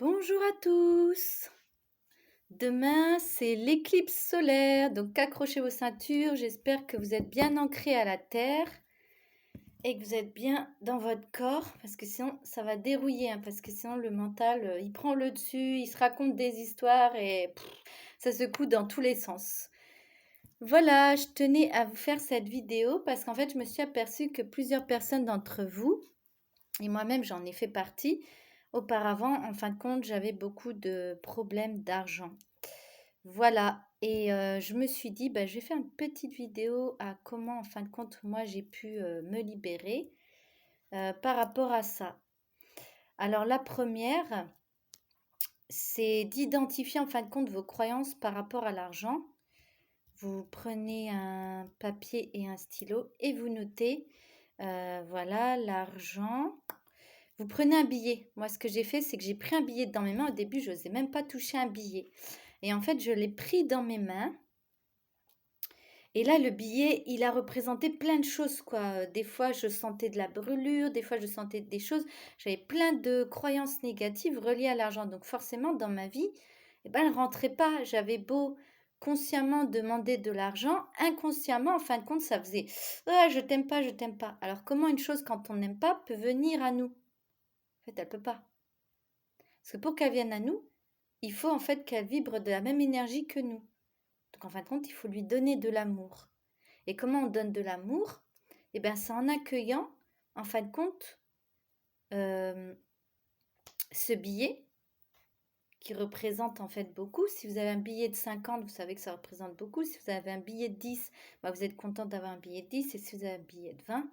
Bonjour à tous. Demain, c'est l'éclipse solaire, donc accrochez vos ceintures. J'espère que vous êtes bien ancrés à la terre et que vous êtes bien dans votre corps, parce que sinon, ça va dérouiller, parce que sinon, le mental, il prend le dessus, il se raconte des histoires et ça secoue dans tous les sens. Voilà, je tenais à vous faire cette vidéo parce qu'en fait, je me suis aperçue que plusieurs personnes d'entre vous, et moi-même j'en ai fait partie, auparavant, en fin de compte, j'avais beaucoup de problèmes d'argent. Voilà, et je me suis dit, bah, je vais faire une petite vidéo à comment, en fin de compte, moi j'ai pu me libérer par rapport à ça. Alors la première, c'est d'identifier en fin de compte vos croyances par rapport à l'argent. Vous prenez un papier et un stylo et vous notez, voilà, l'argent. Vous prenez un billet. Moi, ce que j'ai fait, c'est que j'ai pris un billet dans mes mains. Au début, je n'osais même pas toucher un billet. Et en fait, je l'ai pris dans mes mains. Et là, le billet, il a représenté plein de choses, quoi. Des fois, je sentais de la brûlure, des fois, je sentais des choses. J'avais plein de croyances négatives reliées à l'argent. Donc, forcément, dans ma vie, eh ben, elle ne rentrait pas. J'avais beau consciemment demander de l'argent, inconsciemment, en fin de compte, ça faisait ah, je t'aime pas, je t'aime pas. Alors, comment une chose, quand on n'aime pas, peut venir à nous? En fait, elle peut pas. Parce que pour qu'elle vienne à nous, il faut en fait qu'elle vibre de la même énergie que nous. Donc, en fin de compte, il faut lui donner de l'amour. Et comment on donne de l'amour? Eh bien, c'est en accueillant, en fin de compte, euh, ce billet qui représente en fait beaucoup. Si vous avez un billet de 50, vous savez que ça représente beaucoup. Si vous avez un billet de 10, bah, vous êtes content d'avoir un billet de 10. Et si vous avez un billet de 20,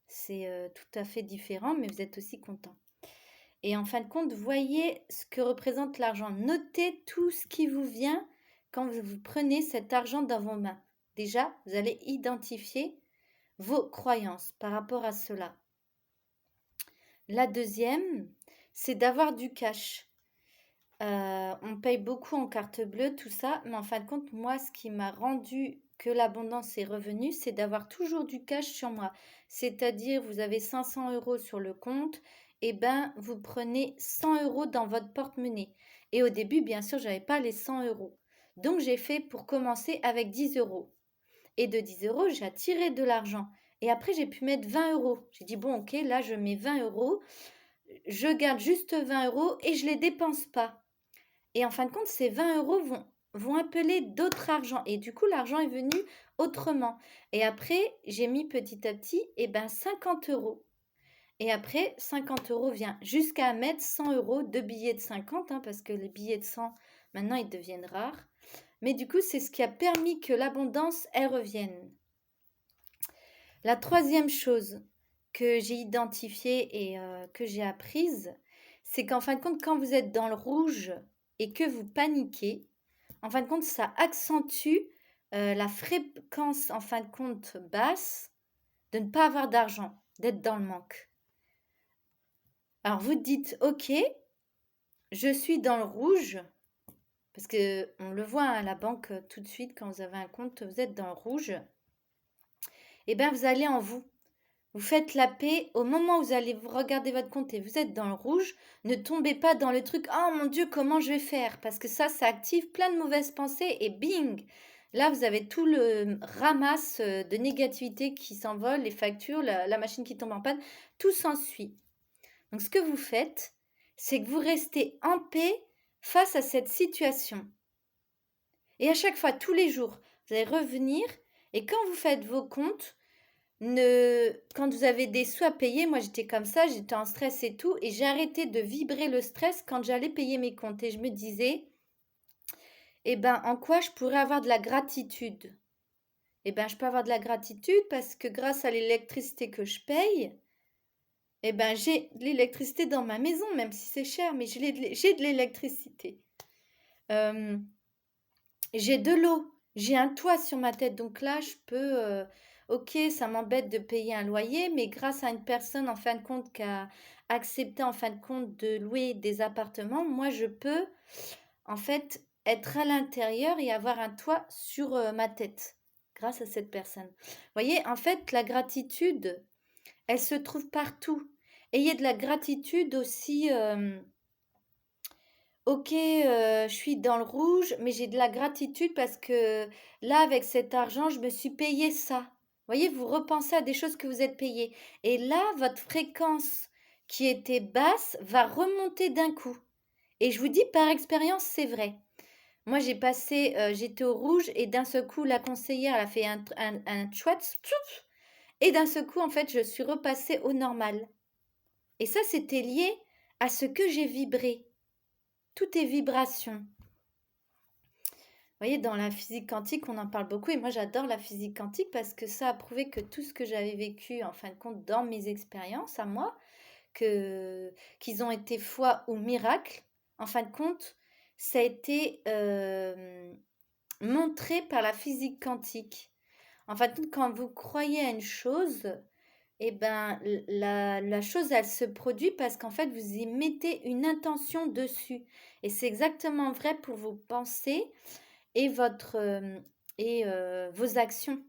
c'est tout à fait différent, mais vous êtes aussi content. Et en fin de compte, voyez ce que représente l'argent. Notez tout ce qui vous vient quand vous prenez cet argent dans vos mains. Déjà, vous allez identifier vos croyances par rapport à cela. La deuxième, c'est d'avoir du cash. On paye beaucoup en carte bleue, tout ça, mais en fin de compte, moi, ce qui m'a rendu que l'abondance est revenue, c'est d'avoir toujours du cash sur moi. C'est-à-dire, vous avez 500 euros sur le compte, et ben, vous prenez 100 euros dans votre porte-monnaie. Et au début, bien sûr, je n'avais pas les 100 euros. Donc, j'ai fait pour commencer avec 10 euros. Et de 10 euros, j'ai attiré de l'argent. Et après, j'ai pu mettre 20 euros. J'ai dit, bon, ok, là, je mets 20 euros. Je garde juste 20 euros et je ne les dépense pas. Et en fin de compte, ces 20 euros vont appeler d'autres argent. Et du coup, l'argent est venu autrement. Et après, j'ai mis petit à petit, 50 euros. Et après, 50 euros vient jusqu'à mettre 100 euros de billets de 50, parce que les billets de 100, maintenant, ils deviennent rares. Mais du coup, c'est ce qui a permis que l'abondance, elle revienne. La troisième chose que j'ai identifiée et que j'ai apprise, c'est qu'en fin de compte, quand vous êtes dans le rouge et que vous paniquez, en fin de compte, ça accentue la fréquence, en fin de compte, basse de ne pas avoir d'argent, d'être dans le manque. Alors vous dites, ok, je suis dans le rouge, parce que on le voit à la banque tout de suite, quand vous avez un compte, vous êtes dans le rouge, et bien vous allez en vous. Vous faites la paix. Au moment où vous allez vous regarder votre compte et vous êtes dans le rouge, ne tombez pas dans le truc «Oh mon Dieu, comment je vais faire?» Parce que ça active plein de mauvaises pensées et bing! Là, vous avez tout le ramasse de négativité qui s'envole, les factures, la machine qui tombe en panne, tout s'ensuit. Donc, ce que vous faites, c'est que vous restez en paix face à cette situation. Et à chaque fois, tous les jours, vous allez revenir et quand vous faites vos comptes, quand vous avez des sous à payer, moi j'étais comme ça, j'étais en stress et tout, et j'ai arrêté de vibrer le stress quand j'allais payer mes comptes. Et je me disais, en quoi je pourrais avoir de la gratitude? Je peux avoir de la gratitude parce que grâce à l'électricité que je paye, j'ai de l'électricité dans ma maison, même si c'est cher, mais j'ai de l'électricité. Euh, j'ai de l'eau, j'ai un toit sur ma tête, donc là, je peux, ok, ça m'embête de payer un loyer, mais grâce à une personne, en fin de compte, qui a accepté, en fin de compte, de louer des appartements, moi, je peux, en fait, être à l'intérieur et avoir un toit sur ma tête, grâce à cette personne. Vous voyez, en fait, la gratitude, elle se trouve partout. Ayez de la gratitude aussi OK, je suis dans le rouge, mais j'ai de la gratitude parce que là, avec cet argent, je me suis payé ça. Vous voyez, vous repensez à des choses que vous êtes payé et là, votre fréquence qui était basse va remonter d'un coup et je vous dis par expérience, c'est vrai. Moi, j'étais au rouge et d'un seul coup, la conseillère, elle a fait un chouette tchouf et d'un seul coup, en fait, je suis repassée au normal et ça, c'était lié à ce que j'ai vibré. Tout est vibration. Vous voyez, dans la physique quantique, on en parle beaucoup et moi j'adore la physique quantique parce que ça a prouvé que tout ce que j'avais vécu, en fin de compte, dans mes expériences à moi, qu'ils ont été foi ou miracle, en fin de compte, ça a été montré par la physique quantique. En fin de compte, quand vous croyez à une chose, eh ben, la chose, elle se produit parce qu'en fait, vous y mettez une intention dessus. Et c'est exactement vrai pour vos pensées et vos actions.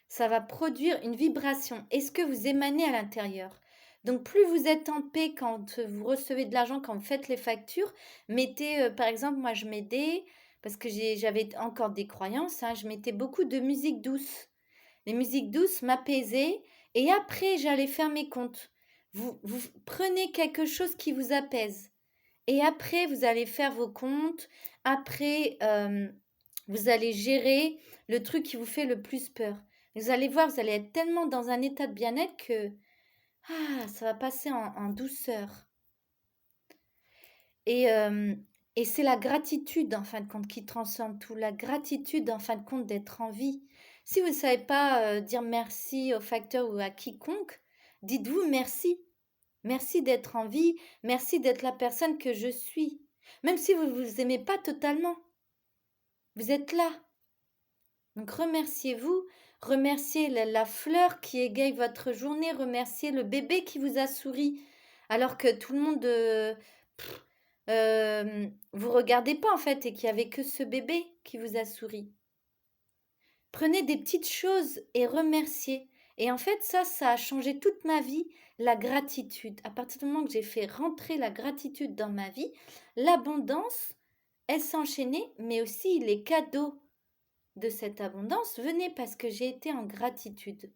Ça va produire une vibration. Et ce que vous émanez à l'intérieur. Donc plus vous êtes en paix quand vous recevez de l'argent, quand vous faites les factures, mettez, par exemple, moi je m'aidais, parce que j'avais encore des croyances, hein, je mettais beaucoup de musique douce. Les musiques douces m'apaisaient et après j'allais faire mes comptes. Vous prenez quelque chose qui vous apaise et après vous allez faire vos comptes. Après, vous allez gérer le truc qui vous fait le plus peur. Vous allez voir, vous allez être tellement dans un état de bien-être que ça va passer en douceur. Et, euh, et c'est la gratitude, en fin de compte, qui transforme tout. La gratitude, en fin de compte, d'être en vie. Si vous ne savez pas dire merci au facteur ou à quiconque, dites-vous merci. Merci d'être en vie. Merci d'être la personne que je suis. Même si vous ne vous aimez pas totalement, vous êtes là. Donc remerciez-vous, remerciez la fleur qui égaye votre journée, remerciez le bébé qui vous a souri, alors que tout le monde vous regardez pas en fait et qu'il y avait que ce bébé qui vous a souri. Prenez des petites choses et remerciez. Et en fait, ça a changé toute ma vie, la gratitude. À partir du moment que j'ai fait rentrer la gratitude dans ma vie, l'abondance, elle s'enchaînait, mais aussi les cadeaux de cette abondance venaient parce que j'ai été en gratitude.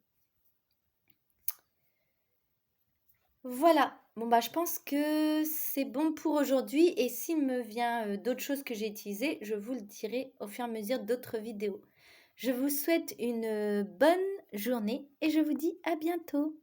Voilà. Bon bah je pense que c'est bon pour aujourd'hui et s'il me vient d'autres choses que j'ai utilisées, je vous le dirai au fur et à mesure d'autres vidéos. Je vous souhaite une bonne journée et je vous dis à bientôt.